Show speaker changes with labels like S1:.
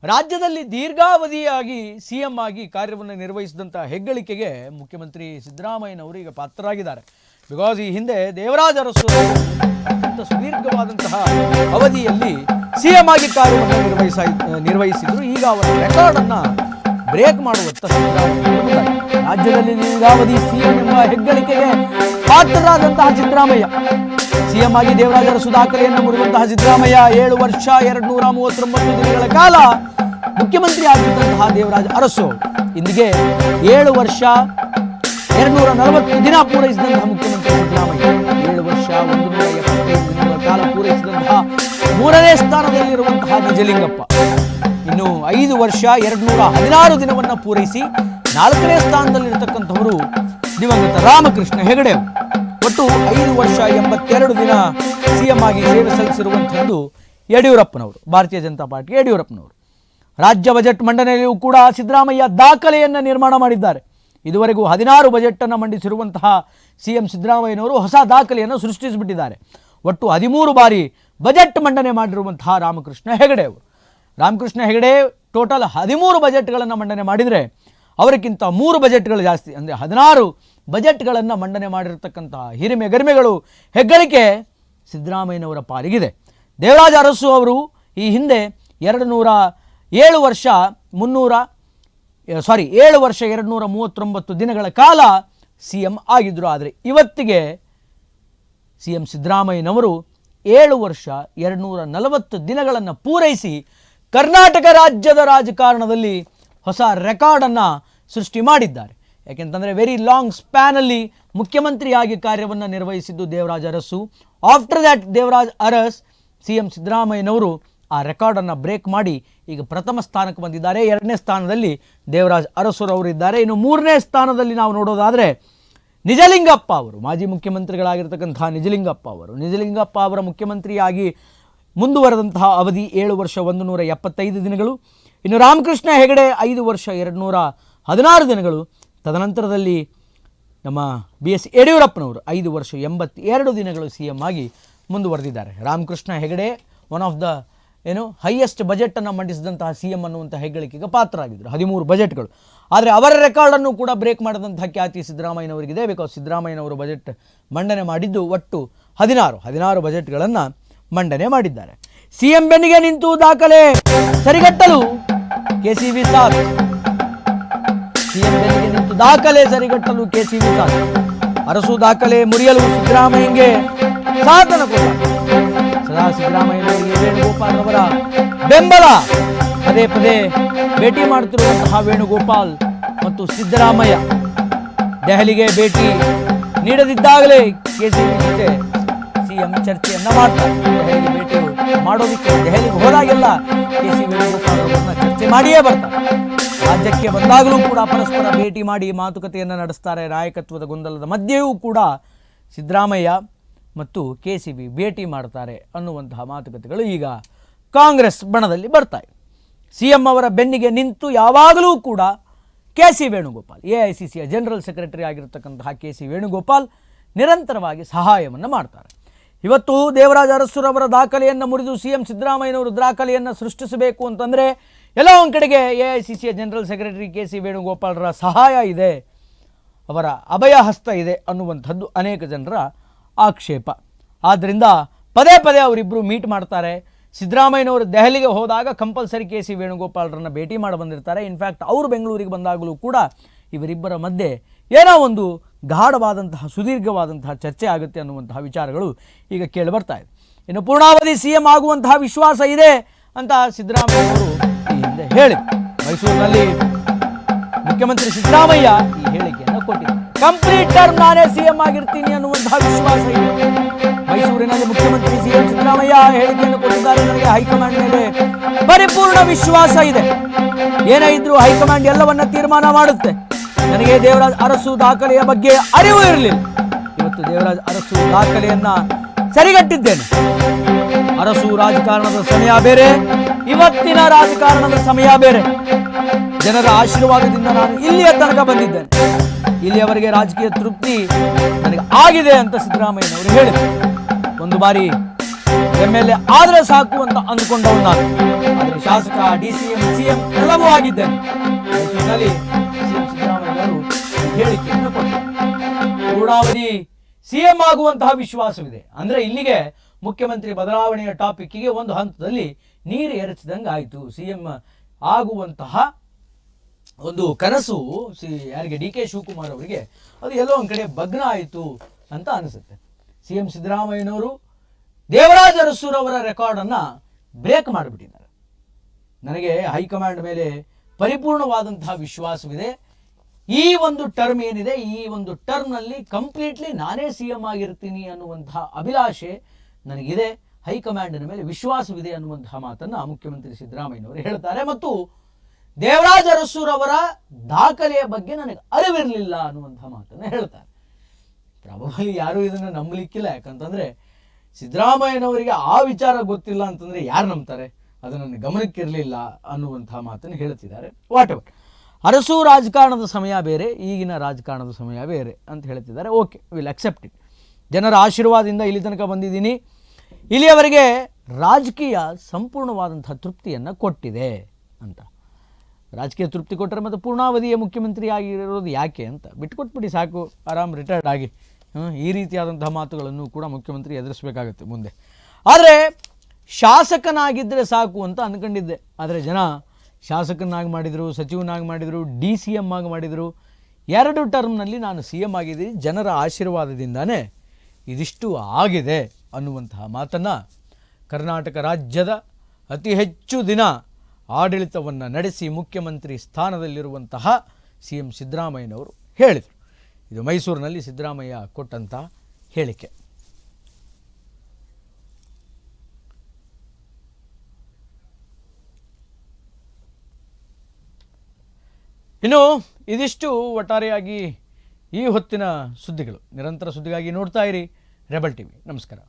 S1: ರಾಜ್ಯದಲ್ಲಿ ದೀರ್ಘಾವಧಿಯಾಗಿ ಸಿಎಂ ಆಗಿ ಕಾರ್ಯವನ್ನು ನಿರ್ವಹಿಸಿದಂಥ ಹೆಗ್ಗಳಿಕೆಗೆ ಮುಖ್ಯಮಂತ್ರಿ ಸಿದ್ದರಾಮಯ್ಯನವರು ಈಗ ಪಾತ್ರರಾಗಿದ್ದಾರೆ. ಬಿಕಾಸ್ ಈ ಹಿಂದೆ ದೇವರಾಜ ಅರಸು ಅತ್ಯಂತ ಸುದೀರ್ಘವಾದಂತಹ ಅವಧಿಯಲ್ಲಿ ಸಿಎಂ ಆಗಿ ಕಾರ್ಯವನ್ನು ನಿರ್ವಹಿಸಿದ್ರು. ಈಗ ಅವರ ರೆಕಾರ್ಡನ್ನು ಬ್ರೇಕ್ ಮಾಡುವತ್ತ ಸಿದ್ದರಾಮಯ್ಯ ರಾಜ್ಯದಲ್ಲಿ ದೀರ್ಘಾವಧಿ ಸಿಎಂ ಎಂಬ ಹೆಗ್ಗಳಿಕೆಗೆ ಪಾತ್ರರಾದಂತಹ ಸಿದ್ದರಾಮಯ್ಯ ಸಿಎಂ ಆಗಿ ದೇವರಾಜ ಅರಸು ದಾಖಲೆಯನ್ನು ಮುರಿದಂತಹ ಸಿದ್ದರಾಮಯ್ಯ 7 ವರ್ಷ 239 ದಿನಗಳ ಕಾಲ ಮುಖ್ಯಮಂತ್ರಿ ಆಗಿದ್ದಂತಹ ದೇವರಾಜ ಅರಸು ಇಂದಿಗೆ 7 ವರ್ಷ 240 ದಿನ ಪೂರೈಸಿದಂತಹ ಮುಖ್ಯಮಂತ್ರಿ ಸಿದ್ದರಾಮಯ್ಯ 7 ವರ್ಷ 175 ದಿನಗಳ ಕಾಲ ಪೂರೈಸಿದಂತಹ 3ನೇ ಸ್ಥಾನದಲ್ಲಿರುವಂತಹ ನಿಜಲಿಂಗಪ್ಪ ಇನ್ನು 5 ವರ್ಷ 216 ದಿನವನ್ನು ಪೂರೈಸಿ 4ನೇ ಸ್ಥಾನದಲ್ಲಿರತಕ್ಕಂಥವರು ದಿವಂಗತ ರಾಮಕೃಷ್ಣ ಹೆಗಡೆ. ಒಟ್ಟು 5 ವರ್ಷ 82 ದಿನ ಸಿಎಂ ಆಗಿ ಸೇವೆ ಸಲ್ಲಿಸಿರುವಂಥದ್ದು ಯಡಿಯೂರಪ್ಪನವರು, ಭಾರತೀಯ ಜನತಾ ಪಾರ್ಟಿ ಯಡಿಯೂರಪ್ಪನವರು. ರಾಜ್ಯ ಬಜೆಟ್ ಮಂಡನೆಯಲ್ಲಿಯೂ ಕೂಡ ಸಿದ್ದರಾಮಯ್ಯ ದಾಖಲೆಯನ್ನು ನಿರ್ಮಾಣ ಮಾಡಿದ್ದಾರೆ. ಇದುವರೆಗೂ 16 ಬಜೆಟನ್ನು ಮಂಡಿಸಿರುವಂತಹ ಸಿಎಂ ಸಿದ್ದರಾಮಯ್ಯನವರು ಹೊಸ ದಾಖಲೆಯನ್ನು ಸೃಷ್ಟಿಸಿಬಿಟ್ಟಿದ್ದಾರೆ. ಒಟ್ಟು 13 ಬಾರಿ ಬಜೆಟ್ ಮಂಡನೆ ಮಾಡಿರುವಂತಹ ರಾಮಕೃಷ್ಣ ಹೆಗಡೆ ಅವರು. ರಾಮಕೃಷ್ಣ ಹೆಗಡೆ ಟೋಟಲ್ 13 ಬಜೆಟ್ಗಳನ್ನು ಮಂಡನೆ ಮಾಡಿದರೆ ಅವರಿಗಿಂತ 3 ಬಜೆಟ್ಗಳು ಜಾಸ್ತಿ, ಅಂದರೆ 16 ಬಜೆಟ್ಗಳನ್ನು ಮಂಡನೆ ಮಾಡಿರತಕ್ಕಂತಹ ಹಿರಿಮೆ ಗರಿಮೆಗಳು ಹೆಗ್ಗಳಿಕೆ ಸಿದ್ದರಾಮಯ್ಯನವರ ಪಾಲಿಗಿದೆ. ದೇವರಾಜ ಅರಸು ಅವರು ಈ ಹಿಂದೆ 7 ವರ್ಷ 239 ದಿನಗಳ ಕಾಲ ಸಿಎಂ ಆಗಿದ್ದರು. ಆದರೆ ಇವತ್ತಿಗೆ ಸಿಎಂ ಸಿದ್ದರಾಮಯ್ಯನವರು 7 ವರ್ಷ 240 ದಿನಗಳನ್ನು ಪೂರೈಸಿ ಕರ್ನಾಟಕ ರಾಜ್ಯದ ರಾಜಕಾರಣದಲ್ಲಿ ಹೊಸ ರೆಕಾರ್ಡನ್ನು ಸೃಷ್ಟಿ ಮಾಡಿದ್ದಾರೆ. ಯಾಕೆಂತಂದರೆ ವೆರಿ ಲಾಂಗ್ ಸ್ಪ್ಯಾನಲ್ಲಿ ಮುಖ್ಯಮಂತ್ರಿಯಾಗಿ ಕಾರ್ಯವನ್ನು ನಿರ್ವಹಿಸಿದ್ದು Devaraj Urs. After that Devaraj Urs CM ಸಿದ್ದರಾಮಯ್ಯನವರು ಆ ರೆಕಾರ್ಡನ್ನು ಬ್ರೇಕ್ ಮಾಡಿ ಈಗ ಪ್ರಥಮ ಸ್ಥಾನಕ್ಕೆ ಬಂದಿದ್ದಾರೆ. 2ನೇ ಸ್ಥಾನದಲ್ಲಿ ದೇವರಾಜ್ ಅರಸುರವರು ಇದ್ದಾರೆ. ಇನ್ನು 3ನೇ ಸ್ಥಾನದಲ್ಲಿ ನಾವು ನೋಡೋದಾದರೆ ನಿಜಲಿಂಗಪ್ಪ ಅವರು, ಮಾಜಿ ಮುಖ್ಯಮಂತ್ರಿಗಳಾಗಿರ್ತಕ್ಕಂತಹ ನಿಜಲಿಂಗಪ್ಪ ಅವರ ಮುಖ್ಯಮಂತ್ರಿಯಾಗಿ ಮುಂದುವರೆದಂತಹ ಅವಧಿ 7 ವರ್ಷ 175 ದಿನಗಳು. ಇನ್ನು ರಾಮಕೃಷ್ಣ ಹೆಗಡೆ 5 ವರ್ಷ 216 ದಿನಗಳು. ತದನಂತರದಲ್ಲಿ ನಮ್ಮ BS ಯಡಿಯೂರಪ್ಪನವರು 5 ವರ್ಷ 82 ದಿನಗಳು ಸಿಎಂ ಆಗಿ ಮುಂದುವರೆದಿದ್ದಾರೆ. Ramakrishna Hegde one of the highest ಬಜೆಟನ್ನು ಮಂಡಿಸಿದಂತಹ ಸಿಎಂ ಅನ್ನುವಂಥ ಹೆಗ್ಗಳಿಕೆಗೆ ಪಾತ್ರರಾಗಿದ್ದರು, 13 ಬಜೆಟ್ಗಳು. ಆದರೆ ಅವರ ರೆಕಾರ್ಡನ್ನು ಕೂಡ ಬ್ರೇಕ್ ಮಾಡಿದಂತಹ ಖ್ಯಾತಿ ಸಿದ್ದರಾಮಯ್ಯನವರಿಗಿದೆ. ಬಿಕಾಸ್ ಸಿದ್ದರಾಮಯ್ಯನವರು ಬಜೆಟ್ ಮಂಡನೆ ಮಾಡಿದ್ದು ಒಟ್ಟು 16 ಬಜೆಟ್ಗಳನ್ನು ಮಂಡನೆ ಮಾಡಿದ್ದಾರೆ. ಸಿಎಂ ಬೆನ್ನಿಗೆ ನಿಂತು ದಾಖಲೆ ಸರಿಗಟ್ಟಲು ಕೆಸಿವಿ ಸಾಥ್. ಸಿಎಂ ಬೆನ್ನಿಗೆ ನಿಂತು ದಾಖಲೆ ಸರಿಗಟ್ಟಲು ಕೆಸಿವಿ ಸಾಥ್. ಅರಸು ದಾಖಲೆ ಮುರಿಯಲು ಸಿದ್ದರಾಮಯ್ಯಗೆ ಸಾಥನ ಕೊಡ. ಸದಾ ಸಿದ್ದರಾಮಯ್ಯನವರಿಗೆ ವೇಣುಗೋಪಾಲ್ ಅವರ ಬೆಂಬಲ. ಪದೇ ಪದೇ ಭೇಟಿ ಮಾಡುತ್ತಿರುವಂತಹ ವೇಣುಗೋಪಾಲ್ ಮತ್ತು ಸಿದ್ದರಾಮಯ್ಯ ದೆಹಲಿಗೆ ಭೇಟಿ ನೀಡದಿದ್ದಾಗಲೇ ಕೆಸಿವಿ ಜೊತೆ ಸಿಎಂ ಚರ್ಚೆಯನ್ನ ಮಾಡ್ತಾರೆ. ದೆಹಲಿಗೆ ಭೇಟಿ ಮಾಡೋದಕ್ಕೆ ದೆಹಲಿಗೆ ಹೋದಾಗೆಲ್ಲ ಕೆಸಿ ವೇಣುಗೋಪಾಲ್ ಅವರನ್ನ ಚರ್ಚೆ ಮಾಡಿಯೇ ಬರ್ತಾರೆ. ರಾಜ್ಯಕ್ಕೆ ಬಂದಾಗಲೂ ಕೂಡ ಪರಸ್ಪರ ಭೇಟಿ ಮಾಡಿ ಮಾತುಕತೆಯನ್ನು ನಡೆಸ್ತಾರೆ. ನಾಯಕತ್ವದ ಗೊಂದಲದ ಮಧ್ಯೆಯೂ ಕೂಡ ಸಿದ್ದರಾಮಯ್ಯ ಮತ್ತು ಕೆಸಿವಿ ಭೇಟಿ ಮಾಡ್ತಾರೆ ಅನ್ನುವಂತಹ ಮಾತುಕತೆಗಳು ಈಗ ಕಾಂಗ್ರೆಸ್ ಬಣದಲ್ಲಿ ಬರ್ತಾಯಿವೆ. ಸಿಎಂ ಅವರ ಬೆನ್ನಿಗೆ ನಿಂತು ಯಾವಾಗಲೂ ಕೂಡ ಕೆಸಿ ವೇಣುಗೋಪಾಲ್, AICCಯ ಜನರಲ್ ಸೆಕ್ರೆಟರಿ ಆಗಿರತಕ್ಕಂತಹ ಕೆಸಿ ವೇಣುಗೋಪಾಲ್ ನಿರಂತರವಾಗಿ ಸಹಾಯವನ್ನು ಮಾಡ್ತಾರೆ. ಇವತ್ತು ದೇವರಾಜ ಅರಸುರವರ ದಾಖಲೆಯನ್ನು ಮುರಿದು ಸಿಎಂ ಸಿದ್ದರಾಮಯ್ಯನವರು ದಾಖಲೆಯನ್ನು ಸೃಷ್ಟಿಸಬೇಕು ಅಂತಂದರೆ ಎಲ್ಲೋ ಒಂದು ಕಡೆಗೆ AICCಯ ಜನರಲ್ ಸೆಕ್ರೆಟರಿ ಕೆಸಿ ವೇಣುಗೋಪಾಲರ ಸಹಾಯ ಇದೆ, ಅವರ ಅಭಯ ಹಸ್ತ ಇದೆ ಅನ್ನುವಂಥದ್ದು ಅನೇಕ ಜನರ ಆಕ್ಷೇಪ. ಆದ್ದರಿಂದ ಪದೇ ಪದೇ ಅವರಿಬ್ಬರು ಮೀಟ್ ಮಾಡ್ತಾರೆ. ಸಿದ್ದರಾಮಯ್ಯನವರು ದೆಹಲಿಗೆ ಹೋದಾಗ ಕಂಪಲ್ಸರಿ ಕೆಸಿ ವೇಣುಗೋಪಾಲರನ್ನು ಭೇಟಿ ಮಾಡಿ ಬಂದಿರ್ತಾರೆ. ಇನ್ಫ್ಯಾಕ್ಟ್ ಅವರು ಬೆಂಗಳೂರಿಗೆ ಬಂದಾಗಲೂ ಕೂಡ ಇವರಿಬ್ಬರ ಮಧ್ಯೆ ಏನೋ ಒಂದು ಗಾಢವಾದಂತಹ ಸುದೀರ್ಘವಾದಂತಹ ಚರ್ಚೆ ಆಗುತ್ತೆ ಅನ್ನುವಂತಹ ವಿಚಾರಗಳು ಈಗ ಕೇಳಿ ಬರ್ತಾ ಇದೆ. ಇನ್ನು ಪೂರ್ಣಾವಧಿ ಸಿಎಂ ಆಗುವಂತಹ ವಿಶ್ವಾಸ ಇದೆ ಅಂತ ಸಿದ್ದರಾಮಯ್ಯನವರು ಈ ಹಿಂದೆ ಹೇಳಿದರು. ಮೈಸೂರಿನಲ್ಲಿ ಮುಖ್ಯಮಂತ್ರಿ ಸಿದ್ದರಾಮಯ್ಯ ಈ ಹೇಳಿಕೆಯನ್ನು ಕೊಟ್ಟಿದ್ದಾರೆ. ಕಂಪ್ಲೀಟ್ ಟರ್ಮ್ ನಾನೇ ಸಿಎಂ ಆಗಿರ್ತೀನಿ ಅನ್ನುವಂತಹ ವಿಶ್ವಾಸ ಇದೆ. ಮೈಸೂರಿನಲ್ಲಿ ಮುಖ್ಯಮಂತ್ರಿ ಸಿಎಂ ಸಿದ್ದರಾಮಯ್ಯ ಹೇಳಿಕೆಯನ್ನು ಕೊಟ್ಟಿದ್ದಾರೆ. ನನಗೆ ಹೈಕಮಾಂಡ್ ಮೇಲೆ ಪರಿಪೂರ್ಣ ವಿಶ್ವಾಸ ಇದೆ. ಏನೇ ಇದ್ರೂ ಹೈಕಮಾಂಡ್ ಎಲ್ಲವನ್ನ ತೀರ್ಮಾನ ಮಾಡುತ್ತೆ. ನನಗೆ ದೇವರಾಜ್ ಅರಸು ದಾಖಲೆಯ ಬಗ್ಗೆ ಅರಿವು ಇರಲಿಲ್ಲ. ಇವತ್ತು ದೇವರಾಜ್ ಅರಸು ದಾಖಲೆಯನ್ನ ಸರಿಗಟ್ಟಿದ್ದೇನೆ. ಅರಸು ರಾಜಕಾರಣದ ಸಮಯ ಬೇರೆ, ಇವತ್ತಿನ ರಾಜಕಾರಣದ ಸಮಯ ಬೇರೆ. ಜನರ ಆಶೀರ್ವಾದದಿಂದ ನಾನು ಇಲ್ಲಿಯ ತನಕ ಬಂದಿದ್ದೇನೆ. ಇಲ್ಲಿಯವರೆಗೆ ರಾಜಕೀಯ ತೃಪ್ತಿ ನನಗೆ ಆಗಿದೆ ಅಂತ ಸಿದ್ದರಾಮಯ್ಯನವರು ಹೇಳಿದರು. ಒಂದು ಬಾರಿ MLA ಆದರೆ ಸಾಕು ಅಂತ ಅಂದ್ಕೊಂಡವನು ನಾನು. ಆದರೆ ಶಾಸಕ, DCM, CM ಎಲ್ಲವೂ ಆಗಿದ್ದೇನೆ. ಮೈಸೂರಿನಲ್ಲಿ ಸಿಎಂ ಸಿದ್ದರಾಮಯ್ಯನವರು ಹೇಳಿಕೆಯನ್ನು ಕೊಟ್ಟರು. ಪೂರ್ಣಾವಧಿ CM ಆಗುವಂತಹ ವಿಶ್ವಾಸವಿದೆ. ಅಂದ್ರೆ ಇಲ್ಲಿಗೆ ಮುಖ್ಯಮಂತ್ರಿ ಬದಲಾವಣೆಯ ಟಾಪಿಕ್ಗೆ ಒಂದು ಹಂತದಲ್ಲಿ ನೀರು ಎರಚಿದಂಗೆ ಆಯಿತು. CM ಆಗುವಂತಹ ಒಂದು ಕನಸು ಯಾರಿಗೆ DK ಶಿವಕುಮಾರ್ ಅವರಿಗೆ ಅದು ಎಲ್ಲೋ ಒಂದು ಕಡೆ ಭಗ್ನ ಆಯಿತು ಅಂತ ಅನಿಸುತ್ತೆ. CM ಸಿದ್ದರಾಮಯ್ಯನವರು ದೇವರಾಜ ಅರಸೂರ್ ಅವರ ರೆಕಾರ್ಡನ್ನು ಬ್ರೇಕ್ ಮಾಡಿಬಿಟ್ಟಿದ್ದಾರೆ. ನನಗೆ ಹೈಕಮಾಂಡ್ ಮೇಲೆ ಪರಿಪೂರ್ಣವಾದಂತಹ ವಿಶ್ವಾಸವಿದೆ. ಈ ಒಂದು ಟರ್ಮ್ ಏನಿದೆ, ಈ ಒಂದು ಟರ್ಮ್ನಲ್ಲಿ ಕಂಪ್ಲೀಟ್ಲಿ ನಾನೇ CM ಆಗಿರ್ತೀನಿ ಅನ್ನುವಂತಹ ಅಭಿಲಾಷೆ ನನಗಿದೆ. ಹೈಕಮಾಂಡಿನ ಮೇಲೆ ವಿಶ್ವಾಸವಿದೆ ಅನ್ನುವಂತಹ ಮಾತನ್ನು ಮುಖ್ಯಮಂತ್ರಿ ಸಿದ್ದರಾಮಯ್ಯನವರು ಹೇಳ್ತಾರೆ. ಮತ್ತು ದೇವರಾಜ ಅರಸೂರ್ ಅವರ ದಾಖಲೆಯ ಬಗ್ಗೆ ನನಗೆ ಅರಿವಿರಲಿಲ್ಲ ಅನ್ನುವಂತಹ ಮಾತನ್ನು ಹೇಳ್ತಾರೆ. ಪ್ರಾಬಬಲಿ ಯಾರೂ ಇದನ್ನು ನಂಬಲಿಕ್ಕಿಲ್ಲ. ಯಾಕಂತಂದರೆ ಸಿದ್ದರಾಮಯ್ಯನವರಿಗೆ ಆ ವಿಚಾರ ಗೊತ್ತಿಲ್ಲ ಅಂತಂದರೆ ಯಾರು ನಂಬ್ತಾರೆ? ಅದು ನನ್ನ ಗಮನಕ್ಕಿರಲಿಲ್ಲ ಅನ್ನುವಂತಹ ಮಾತನ್ನು ಹೇಳ್ತಿದ್ದಾರೆ. ವಾಟ್ ಎವರ್, ಅರಸು ರಾಜಕಾರಣದ ಸಮಯ ಬೇರೆ, ಈಗಿನ ರಾಜಕಾರಣದ ಸಮಯ ಬೇರೆ ಅಂತ ಹೇಳ್ತಿದ್ದಾರೆ. Okay, will accept it. ಜನರ ಆಶೀರ್ವಾದದಿಂದ ಇಲ್ಲಿ ತನಕ ಬಂದಿದ್ದೀನಿ. ಇಲ್ಲಿಯವರೆಗೆ ರಾಜಕೀಯ ಸಂಪೂರ್ಣವಾದಂಥ ತೃಪ್ತಿಯನ್ನು ಕೊಟ್ಟಿದೆ ಅಂತ. ರಾಜಕೀಯ ತೃಪ್ತಿ ಕೊಟ್ಟರೆ ಮತ್ತು ಪೂರ್ಣಾವಧಿಯ ಮುಖ್ಯಮಂತ್ರಿ ಆಗಿರೋದು ಯಾಕೆ ಅಂತ ಬಿಟ್ಕೊಟ್ಬಿಡಿ ಸಾಕು, ಆರಾಮ್ ರಿಟೈರ್ಡ್ ಆಗಿ. ಈ ರೀತಿಯಾದಂತಹ ಮಾತುಗಳನ್ನು ಕೂಡ ಮುಖ್ಯಮಂತ್ರಿ ಎದುರಿಸಬೇಕಾಗುತ್ತೆ ಮುಂದೆ. ಆದರೆ ಶಾಸಕನಾಗಿದ್ದರೆ ಸಾಕು ಅಂತ ಅಂದ್ಕೊಂಡಿದ್ದೆ. ಆದರೆ ಜನ ಶಾಸಕನಾಗಿ ಮಾಡಿದರು, ಸಚಿವನಾಗಿ ಮಾಡಿದರು, DCM ಆಗಿ ಮಾಡಿದರು. 2 ಟರ್ಮ್ನಲ್ಲಿ ನಾನು CM ಆಗಿದ್ದೀನಿ, ಜನರ ಆಶೀರ್ವಾದದಿಂದಾನೇ ಇದಿಷ್ಟು ಆಗಿದೆ ಅನ್ನುವಂತಹ ಮಾತನ್ನು ಕರ್ನಾಟಕ ರಾಜ್ಯದ ಅತಿ ಹೆಚ್ಚು ದಿನ ಆಡಳಿತವನ್ನು ನಡೆಸಿ ಮುಖ್ಯಮಂತ್ರಿ ಸ್ಥಾನದಲ್ಲಿರುವಂತಹ CM ಸಿದ್ದರಾಮಯ್ಯನವರು ಹೇಳಿದರು. ಇದು ಮೈಸೂರಿನಲ್ಲಿ ಸಿದ್ದರಾಮಯ್ಯ ಕೊಟ್ಟಂಥ ಹೇಳಿಕೆ. ಇನ್ನು ಇದಿಷ್ಟು ಒಟ್ಟಾರೆಯಾಗಿ ಈ ಹೊತ್ತಿನ ಸುದ್ದಿಗಳು. ನಿರಂತರ ಸುದ್ದಿಗಾಗಿ ನೋಡ್ತಾ ಇರಿ ರೆಬಲ್ TV. ನಮಸ್ಕಾರ.